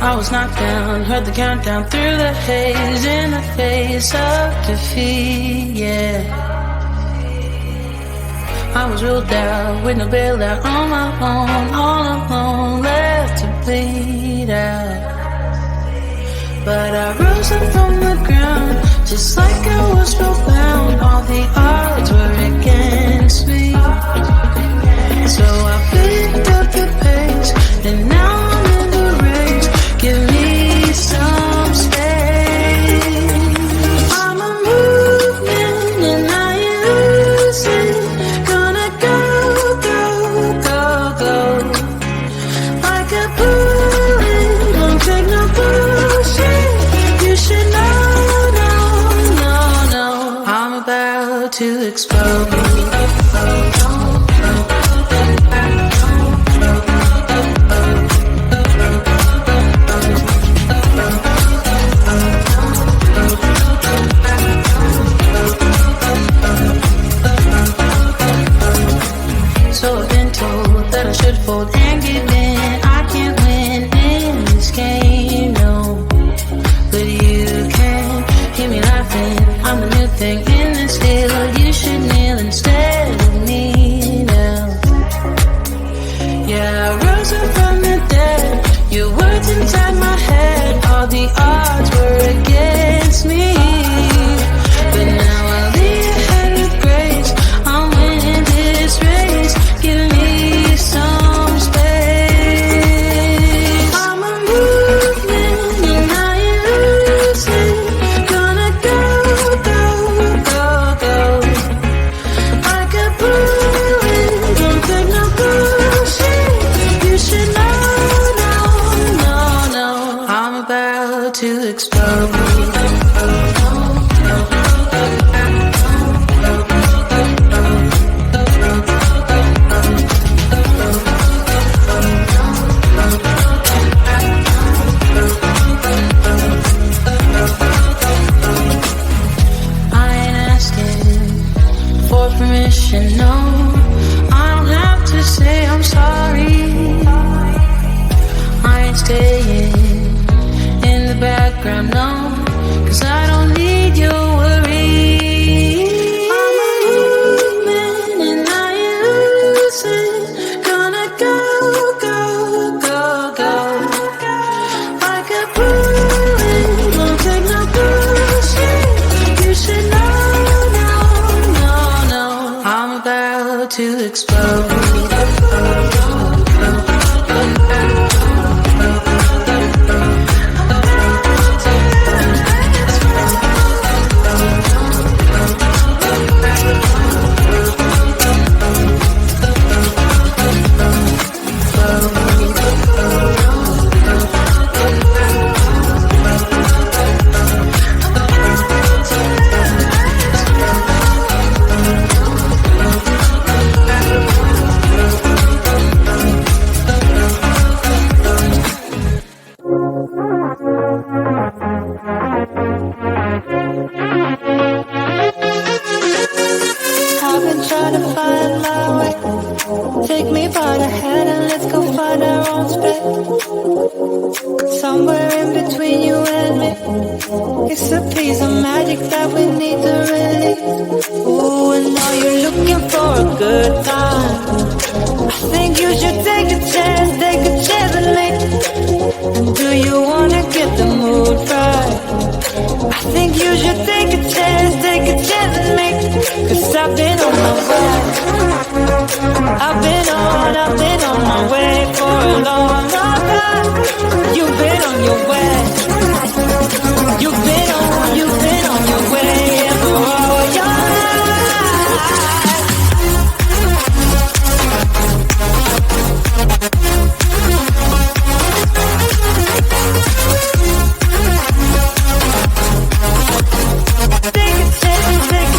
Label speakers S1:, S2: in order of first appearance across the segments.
S1: I was knocked down, heard the countdown through the haze, in the face of defeat, yeah. I was ruled out, with no bailout, on my own, all alone, left to bleed out. But I rose up from the ground, just like I was spellbound. All the odds were against me, so I picked up the pace, and now I'm in the race. Give me some space. I'm a movement and I ain't losing. Gonna go, go, go, go. Like a bullet, don't take no bullshit. You should know, no, no, no. I'm about to explode. So I've been told that I should fold and give in. I can't win in this game, no. But you can hear me laughing. I'm the new thing in this deal. You should kneel instead of me now. Yeah, I rose up from the dead. Your words inside my head. All the odds were against me, but now I lead ahead with grace. I'm winning this race. Give me some space. I'm a movement and I ain't losing. Gonna go, go, go, go. Like a bullet, don't take no bullshit. You should know, no, no, no. I'm about to explode. No, I don't have to say I'm sorry. I ain't staying in the background, no, 'cause I don't need your worry. I'm a movement and I ain't losing. Gonna go, go, go, go. Like a bullet, won't take no bullshit. You should know, no, no, no. I'm about to explode. Take me by the hand and let's go find our own space. Somewhere in between you and me, it's a piece of magic that we need to release. Ooh, and now you're looking for a good time. I think you should take a chance with me. And do you wanna get the mood right? I think you should take a chance with me. 'Cause I've been on my way. I've been on my way for a long, long time. You've been on your way. You've been on your way for all your life. Take a chance with me.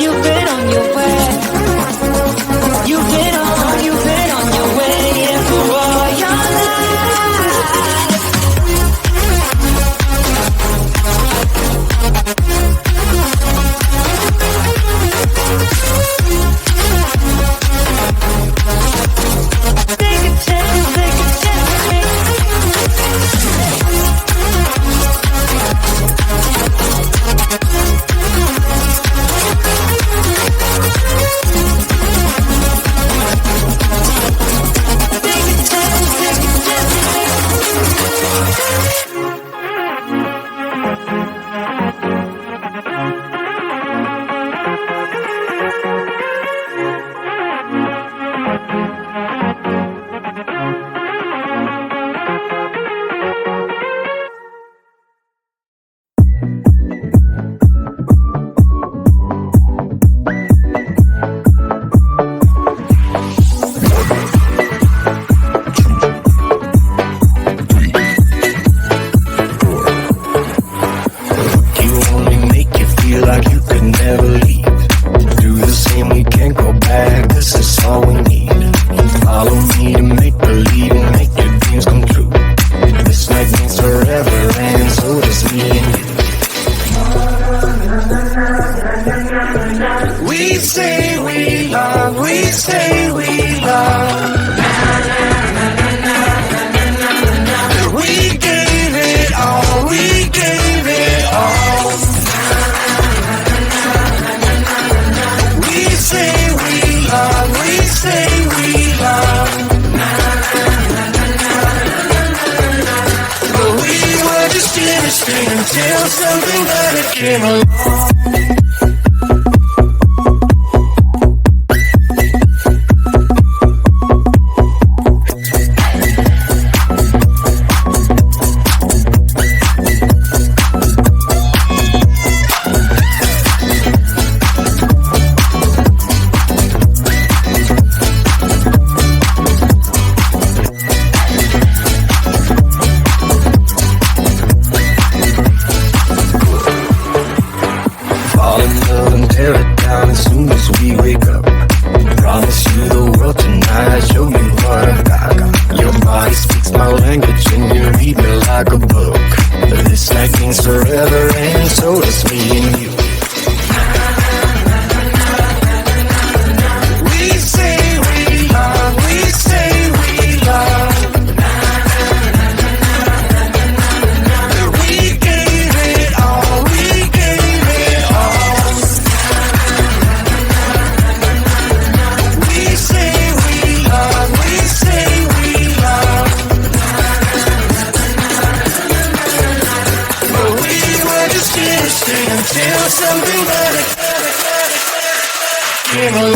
S1: You've been on your way. You've been on your way, yeah, for all your life. Take a chance, take a chance. Until something better came along. Until something better came along.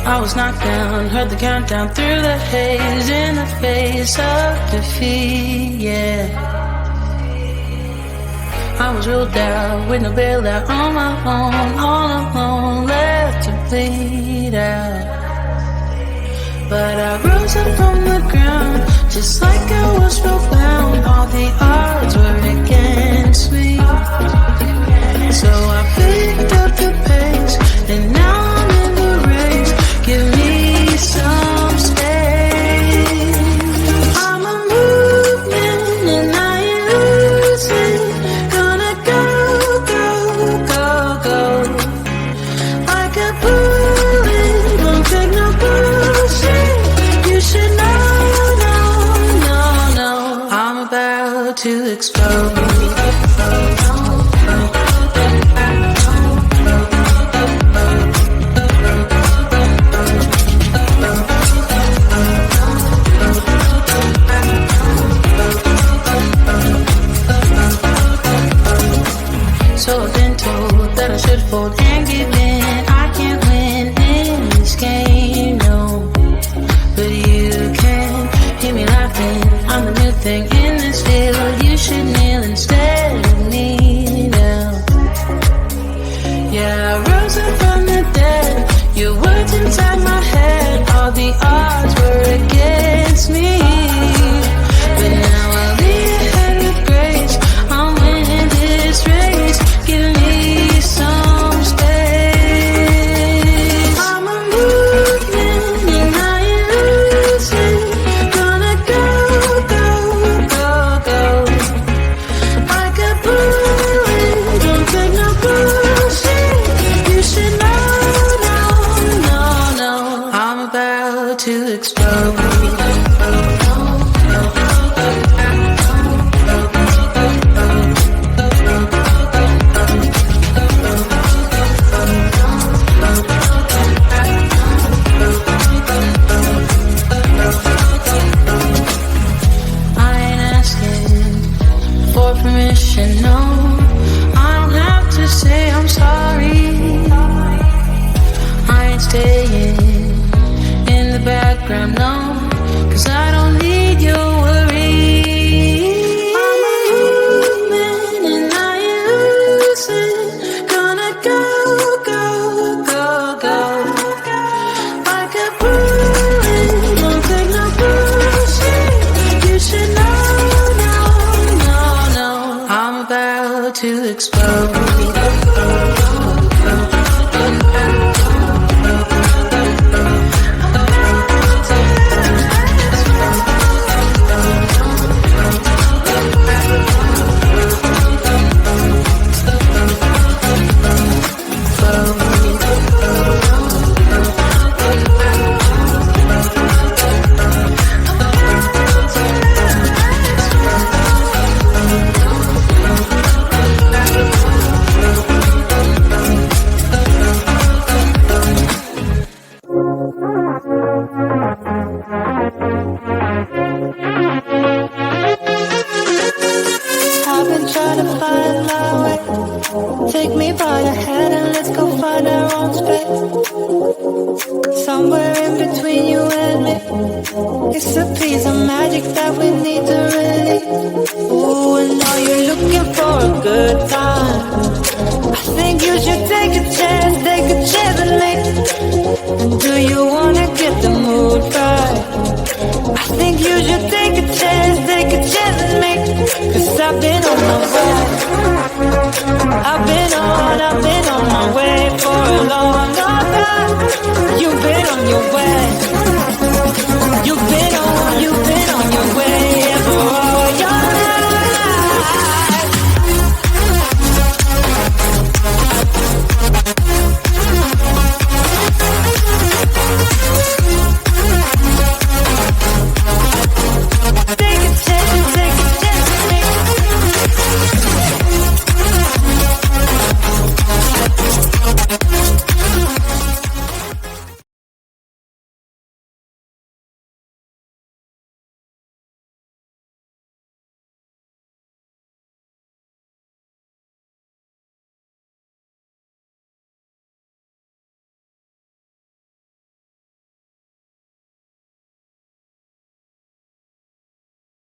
S1: I was knocked down, heard the countdown through the haze, in the face of defeat, yeah. I was ruled out with no bailout, on my own, all alone, left to bleed out. But I rose up from the ground, just like I was spellbound. All the odds were against me, so I picked up the pace, and now I'm in the race. Give me some space. I'm a movement and I ain't losing. Gonna go, go, go, go. Like a bullet, don't take no bullshit. You should know, no. I'm about to explode. So I've been words inside my head, all the odds were against me. But now I'll lead ahead with grace. I'm winning this race. Give me some space. I'm a movement and I ain't losing. Gonna go, go, go, go. Like a bullet, don't take no bullshit. You should know, no, no, no. I'm about to explode. Permission, no, I don't have to say I'm sorry. I ain't staying in the background, no, 'cause I don't need your worry. I'm a movement and I ain't losing. Gonna go, go, go, go. Like a bullet, don't take no bullshit. You should know. I'm about to explode. Take me by the hand and let's go find our own space. Somewhere in between you and me. It's a piece of magic that we need to release. Ooh, and now you're looking for a good time.